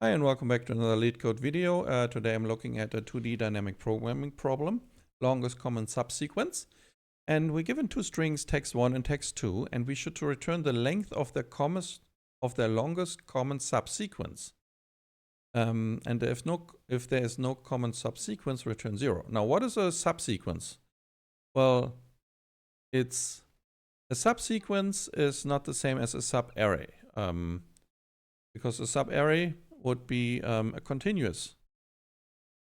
Hi and welcome back to another LeetCode video. Today I'm looking at a 2D dynamic programming problem, longest common subsequence. And we're given two strings, text1 and text2, and we should return the length of their longest common subsequence. And if there is no common subsequence, return 0. Now, what is a subsequence? Well, a subsequence is not the same as a subarray, because a subarray would be a continuous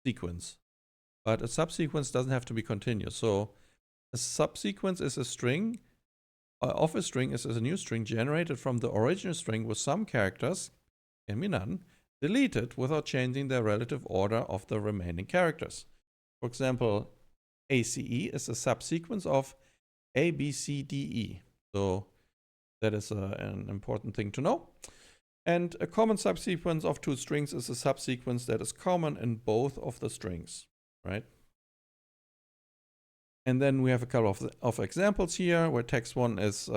sequence, but a subsequence doesn't have to be continuous. So a subsequence is a string of a string is a new string generated from the original string with some characters, can be none, deleted without changing the relative order of the remaining characters. For example, ACE is a subsequence of A, B, C, D, E. So that is an important thing to know. And a common subsequence of two strings is a subsequence that is common in both of the strings, right? And then we have a couple of examples here where text1 is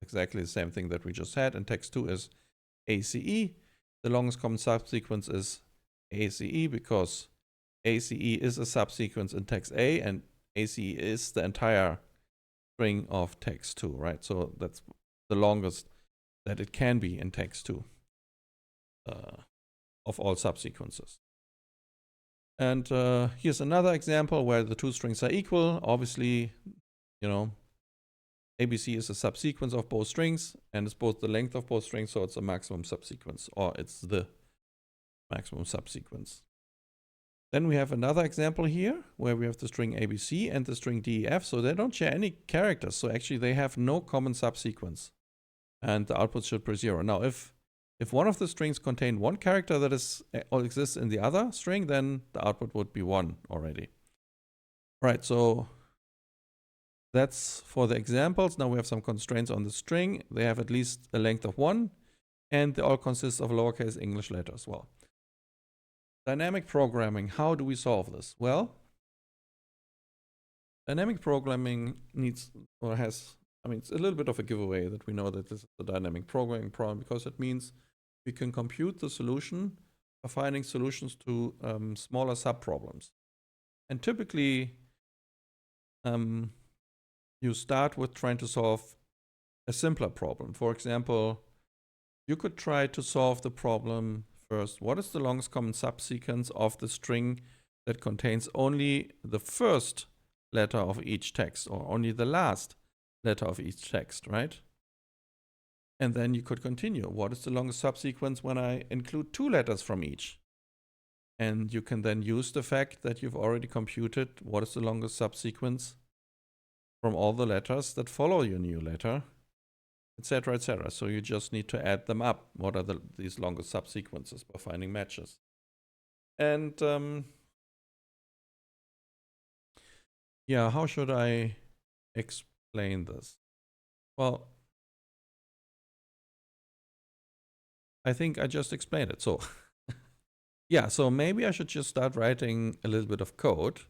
exactly the same thing that we just had, and text2 is ACE. The longest common subsequence is ACE because ACE is a subsequence in text A, and ACE is the entire string of text2, right? So that's the longest that it can be in text2 of all subsequences. And here's another example where the two strings are equal. Obviously, you know, ABC is a subsequence of both strings, and it's both the length of both strings, so it's a maximum subsequence, or it's the maximum subsequence. Then we have another example here where we have the string ABC and the string DEF, so they don't share any characters, so actually they have no common subsequence. And the output should be 0. Now, if one of the strings contain one character that is or exists in the other string, then the output would be 1 already. Right, so that's for the examples. Now we have some constraints on the string. They have at least a length of 1, and they all consist of lowercase English letters. Well, dynamic programming, how do we solve this? Well, dynamic programming needs or has, I mean, it's a little bit of a giveaway that we know that this is a dynamic programming problem, because it means we can compute the solution by finding solutions to smaller subproblems. And typically, you start with trying to solve a simpler problem. For example, you could try to solve the problem first. What is the longest common subsequence of the string that contains only the first letter of each text, or only the last letter of each text, right? And then you could continue. What is the longest subsequence when I include 2 letters from each? And you can then use the fact that you've already computed what is the longest subsequence from all the letters that follow your new letter, etc., etc. So you just need to add them up. What are these longest subsequences by finding matches? And yeah, how should I explain this? Well, I think I just explained it. So yeah, so maybe I should just start writing a little bit of code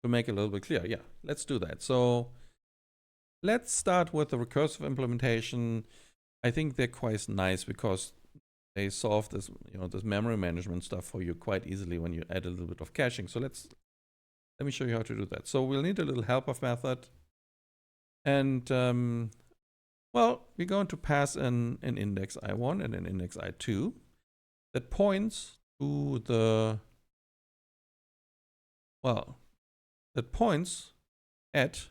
to make it a little bit clear. Yeah, let's do that. So let's start with the recursive implementation. I think they're quite nice because they solve this, this memory management stuff for you quite easily when you add a little bit of caching. So let me show you how to do that. So we'll need a little helper method. And well, we're going to pass in an index I1 and an index I2 that points to the, well, that points at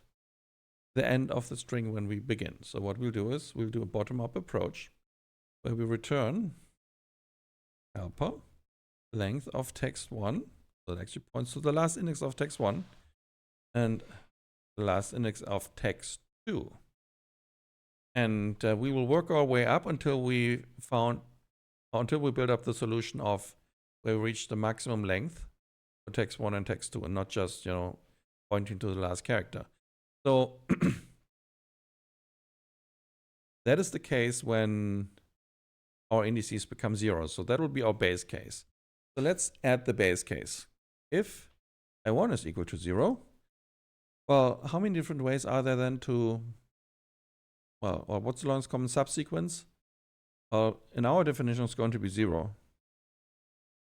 the end of the string when we begin. So what we'll do is we'll do a bottom-up approach where we return helper length of text1. So it actually points to the last index of text1 and the last index of text2. And we will work our way up until we build up the solution of where we reach the maximum length for text1 and text2, and not just, pointing to the last character. So that is the case when our indices become 0. So that would be our base case. So let's add the base case. If I1 is equal to 0, well, how many different ways are there then to, well, or what's the longest common subsequence? Well, in our definition, it's going to be 0.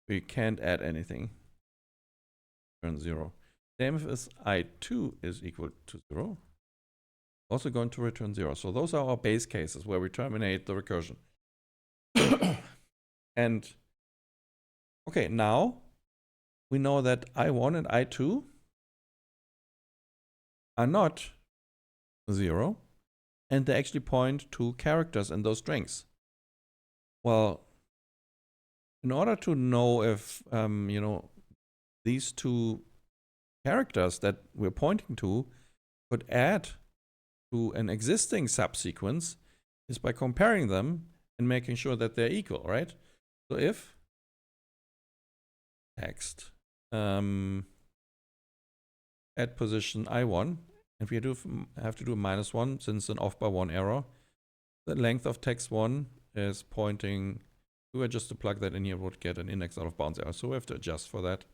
we can't add anything. Return 0. Same if I2 is equal to 0. Also going to return 0. So those are our base cases where we terminate the recursion. And okay, now we know that I1 and I2 are not 0, and they actually point to characters in those strings. Well, in order to know if you know, these two characters that we're pointing to could add to an existing subsequence is by comparing them and making sure that they're equal, right? So if text at position I1, and we have to do -1 since an off by 1 error, the length of text 1 is pointing, we were just to plug that in here, would get an index out of bounds error. So we have to adjust for that.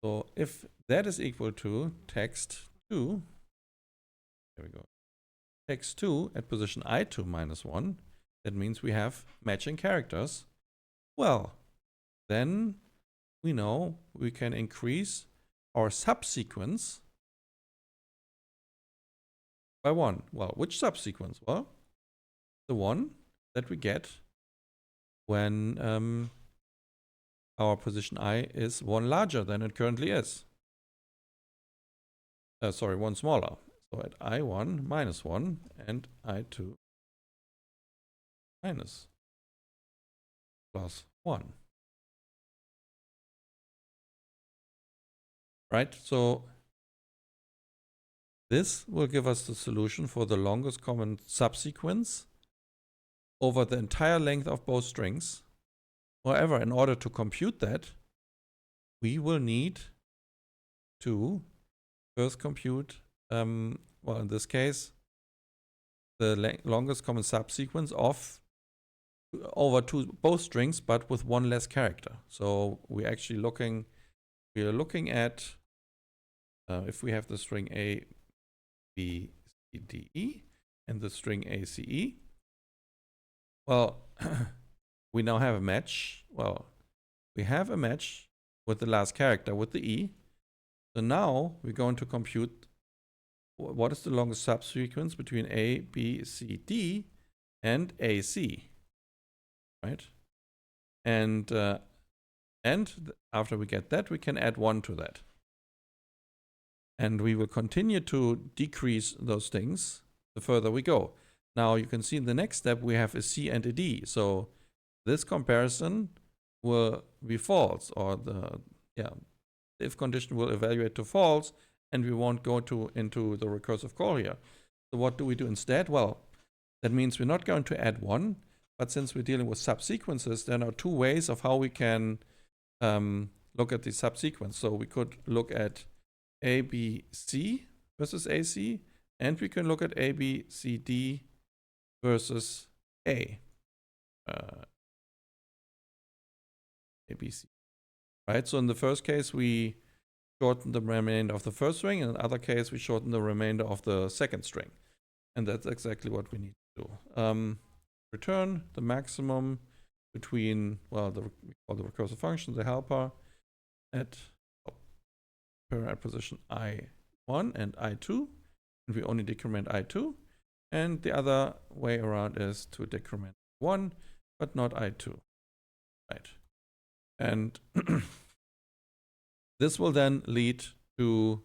So if that is equal to text 2, there we go, text 2 at position I2 -1, that means we have matching characters. Well, then we know we can increase our subsequence by 1. Well, which subsequence? Well, the one that we get when our position I is 1 larger than it currently is. Sorry, 1 smaller. So at I1 -1 and I2 minus +1. Right? So this will give us the solution for the longest common subsequence over the entire length of both strings. However, in order to compute that, we will need to first compute, well, in this case, the longest common subsequence of over both strings, but with 1 less character. So we're actually looking at if we have the string A, B, C, D, E, and the string A, C, E. Well, we now have a match. Well, we have a match with the last character, with the E. So now we're going to compute what is the longest subsequence between A, B, C, D, and AC, right? And after we get that, we can add 1 to that. And we will continue to decrease those things the further we go. Now you can see in the next step we have a C and a D. So this comparison will be false, or the if condition will evaluate to false, and we won't go into the recursive call here. So what do we do instead? Well, that means we're not going to add 1, but since we're dealing with subsequences, there are 2 ways of how we can look at the subsequence. So we could look at ABC versus AC, and we can look at ABCD versus A. ABC. Right? So in the first case, we shorten the remainder of the first string. In the other case, we shorten the remainder of the second string. And that's exactly what we need to do. Return the maximum between, well, we call the recursive function, the helper, at position I1 and I2. And we only decrement I2. And the other way around is to decrement 1, but not I2. Right. And this will then lead to,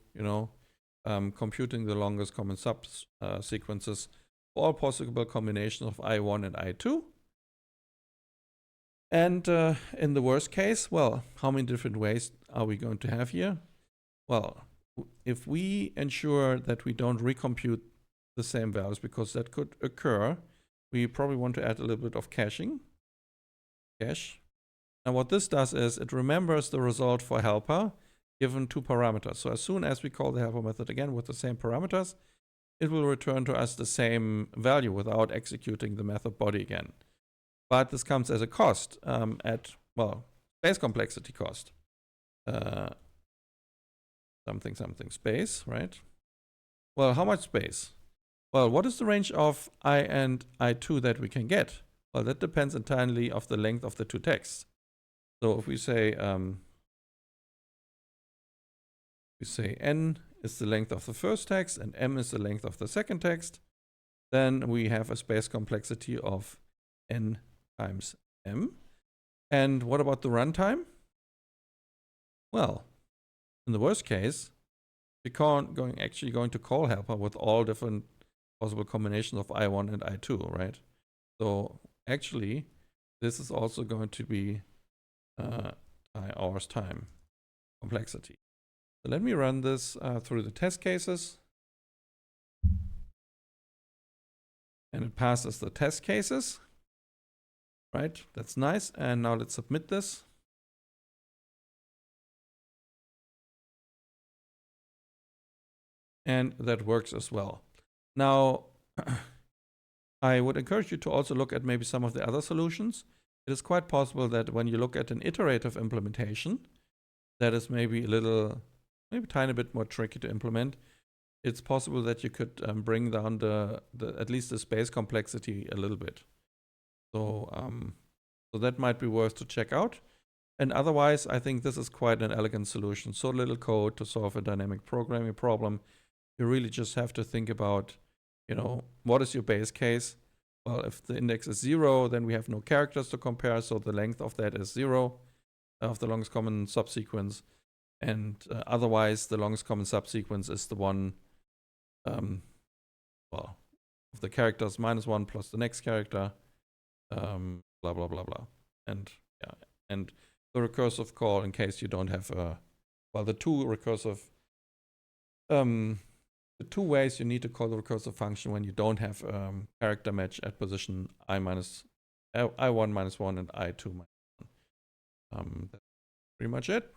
computing the longest common subsequences for all possible combinations of I1 and I2. And in the worst case, well, how many different ways are we going to have here? Well, if we ensure that we don't recompute the same values, because that could occur, we probably want to add a little bit of cache. Now what this does is it remembers the result for helper given 2 parameters. So as soon as we call the helper method again with the same parameters, it will return to us the same value without executing the method body again. But this comes as a cost at, well, space complexity cost. Something space, right? Well, how much space? Well, what is the range of I and I2 that we can get? Well, that depends entirely of the length of the 2 texts. So if we say n is the length of the first text and m is the length of the second text, then we have a space complexity of n times m. And what about the runtime? Well, in the worst case, we're actually going to call helper with all different possible combinations of I1 and I2, right? So actually, this is also going to be hours time complexity. So let me run this through the test cases. And it passes the test cases, right? That's nice. And now let's submit this. And that works as well. Now, I would encourage you to also look at maybe some of the other solutions. It is quite possible that when you look at an iterative implementation, that is maybe maybe a tiny bit more tricky to implement. It's possible that you could bring down at least the space complexity a little bit. So, so that might be worth to check out. And otherwise, I think this is quite an elegant solution. So little code to solve a dynamic programming problem. You really just have to think about, what is your base case? Well, if the index is 0, then we have no characters to compare. So the length of that is 0 of the longest common subsequence. And otherwise, the longest common subsequence is the one, well, of the characters -1 plus the next character, blah, blah, blah, blah. And yeah, and the recursive call in case you don't have the two ways you need to call the recursive function when you don't have character match at position I1 minus 1 and I2 minus 1. That's pretty much it.